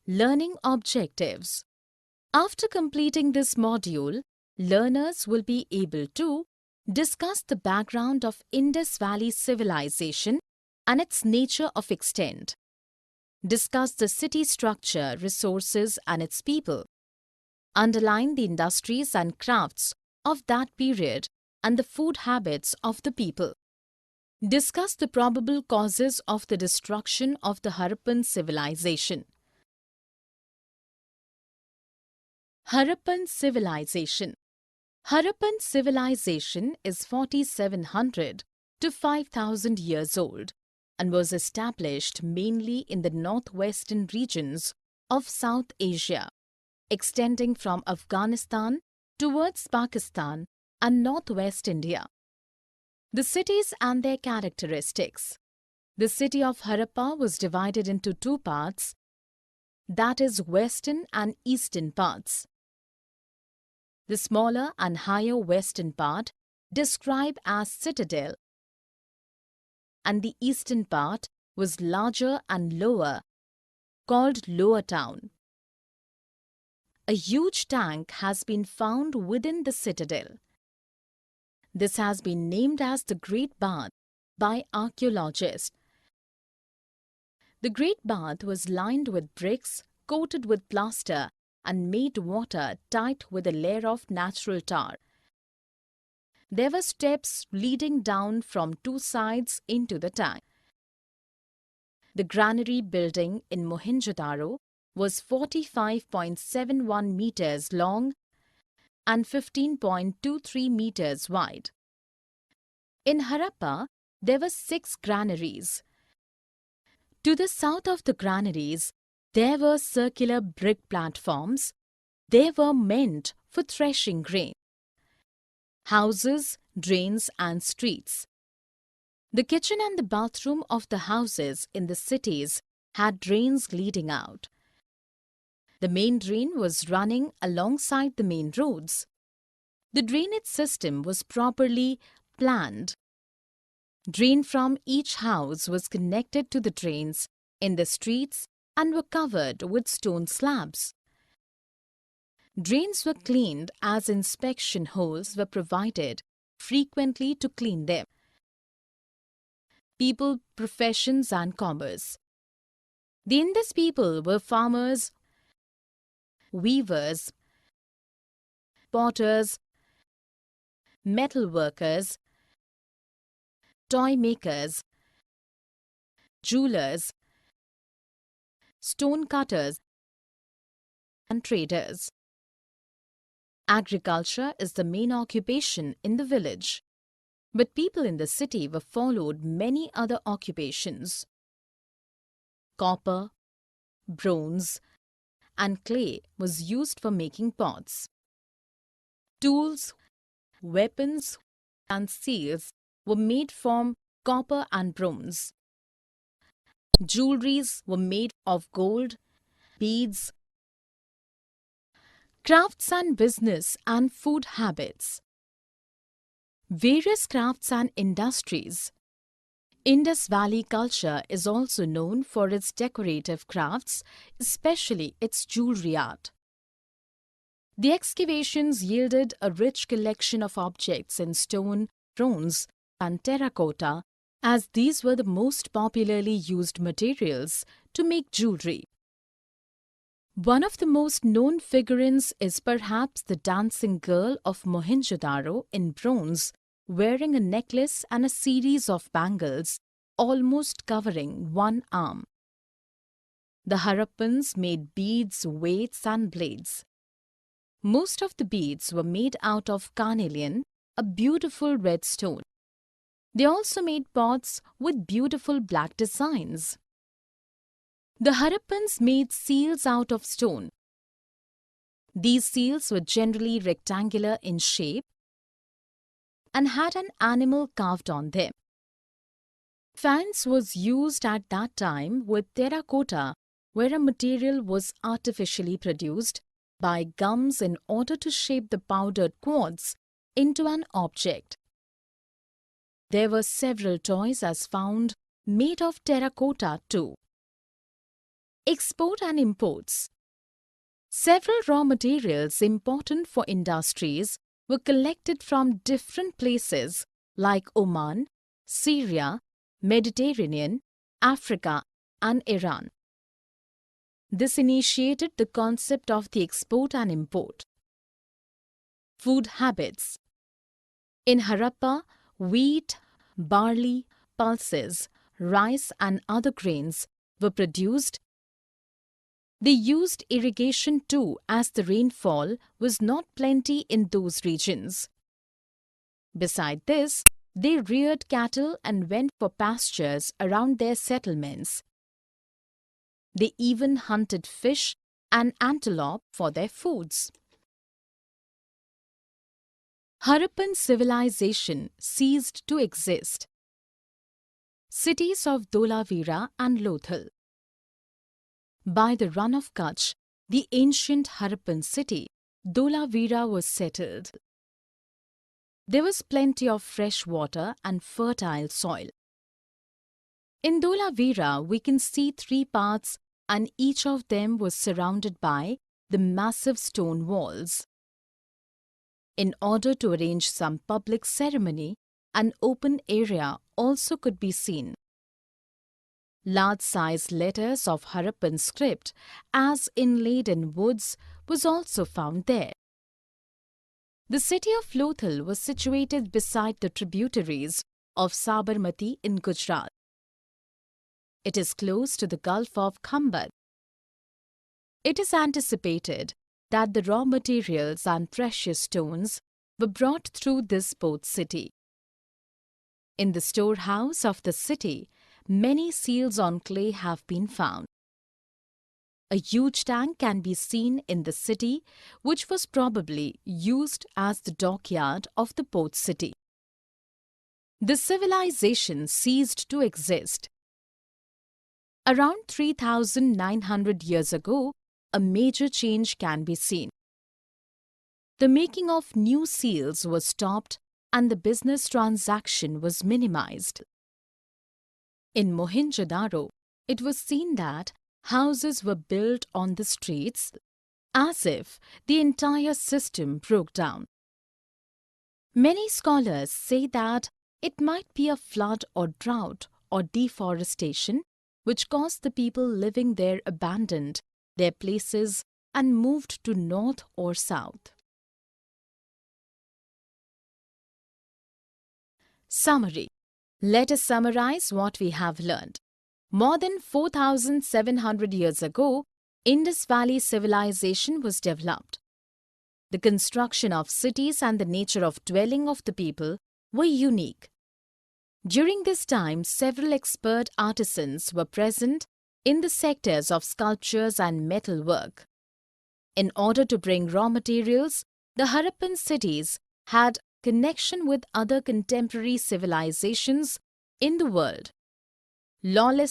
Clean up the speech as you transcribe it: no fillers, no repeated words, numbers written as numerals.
Learning objectives. After completing this module, learners will be able to discuss the background of Indus Valley civilization and its nature of extent, discuss the city structure, resources and its people, underline the industries and crafts of that period and the food habits of the people, discuss the probable causes of the destruction of the Harappan civilization. Harappan civilization. Harappan civilization is 4700 to 5000 years old and was established mainly in the northwestern regions of South Asia, extending from Afghanistan towards Pakistan and northwest India. The cities and their characteristics. The city of Harappa was divided into two parts, that is, western and eastern parts. The smaller and higher western part described as citadel, and the eastern part was larger and lower, called lower town. A huge tank has been found within the citadel. This has been named as the Great Bath by archaeologists. The Great Bath was lined with bricks coated with plaster and made water tight with a layer of natural tar. There were steps leading down from two sides into the tank. The granary building in Mohenjo-daro was 45.71 meters long and 15.23 meters wide. In Harappa, there were 6 granaries. To the south of the granaries, there were circular brick platforms. They were meant for threshing grain. Houses, drains and streets. The kitchen and the bathroom of the houses in the cities had drains leading out. The main drain was running alongside the main roads. The drainage system was properly planned. Drain from each house was connected to the drains in the streets and were covered with stone slabs. Drains were cleaned as inspection holes were provided frequently to clean them. People, professions and commerce. The Indus people were farmers, weavers, potters, metal workers, toy makers, jewelers, stone cutters and traders. Agriculture is the main occupation in the village, but people in the city were followed many other occupations. Copper, bronze and clay was used for making pots. Tools, weapons and seals were made from copper and bronze. Jewelries were made of gold, beads. Crafts and business and food habits. Various crafts and industries. Indus Valley culture is also known for its decorative crafts, especially its jewelry art. The excavations yielded a rich collection of objects in stone, bronze, and terracotta, as these were the most popularly used materials to make jewelry. One of the most known figurines is perhaps the dancing girl of Mohenjo-daro in bronze, wearing a necklace and a series of bangles, almost covering one arm. The Harappans made beads, weights and blades. Most of the beads were made out of carnelian, a beautiful red stone. They also made pots with beautiful black designs. The Harappans made seals out of stone. These seals were generally rectangular in shape and had an animal carved on them. Fans was used at that time with terracotta, where a material was artificially produced by gums in order to shape the powdered quartz into an object. There were several toys as found made of terracotta too. Export and imports. Several raw materials important for industries were collected from different places like Oman, Syria, Mediterranean, Africa, and Iran. This initiated the concept of the export and import. Food habits. In Harappa, wheat, barley, pulses, rice, and other grains were produced. They used irrigation too, as the rainfall was not plenty in those regions. Beside this, they reared cattle and went for pastures around their settlements. They even hunted fish and antelope for their foods. Harappan civilization ceased to exist. Cities of Dholavira and Lothal. By the run of Kutch, the ancient Harappan city, Dholavira was settled. There was plenty of fresh water and fertile soil. In Dholavira, we can see 3 paths, and each of them was surrounded by the massive stone walls. In order to arrange some public ceremony, an open area also could be seen. Large-sized letters of Harappan script, as inlaid in woods, was also found there. The city of Lothal was situated beside the tributaries of Sabarmati in Gujarat. It is close to the Gulf of Khambat. It is anticipated that the raw materials and precious stones were brought through this port city. In the storehouse of the city, many seals on clay have been found. A huge tank can be seen in the city, which was probably used as the dockyard of the port city. The civilization ceased to exist. Around 3,900 years ago, a major change can be seen. The making of new seals was stopped and the business transaction was minimized. In Mohenjo-daro, it was seen that houses were built on the streets as if the entire system broke down. Many scholars say that it might be a flood or drought or deforestation which caused the people living there abandoned their places and moved to north or south. Summary. Let us summarize what we have learned. More than 4,700 years ago, Indus Valley civilization was developed. The construction of cities and the nature of dwelling of the people were unique. During this time, several expert artisans were present in the sectors of sculptures and metalwork. In order to bring raw materials, the Harappan cities had connection with other contemporary civilizations in the world. Lawless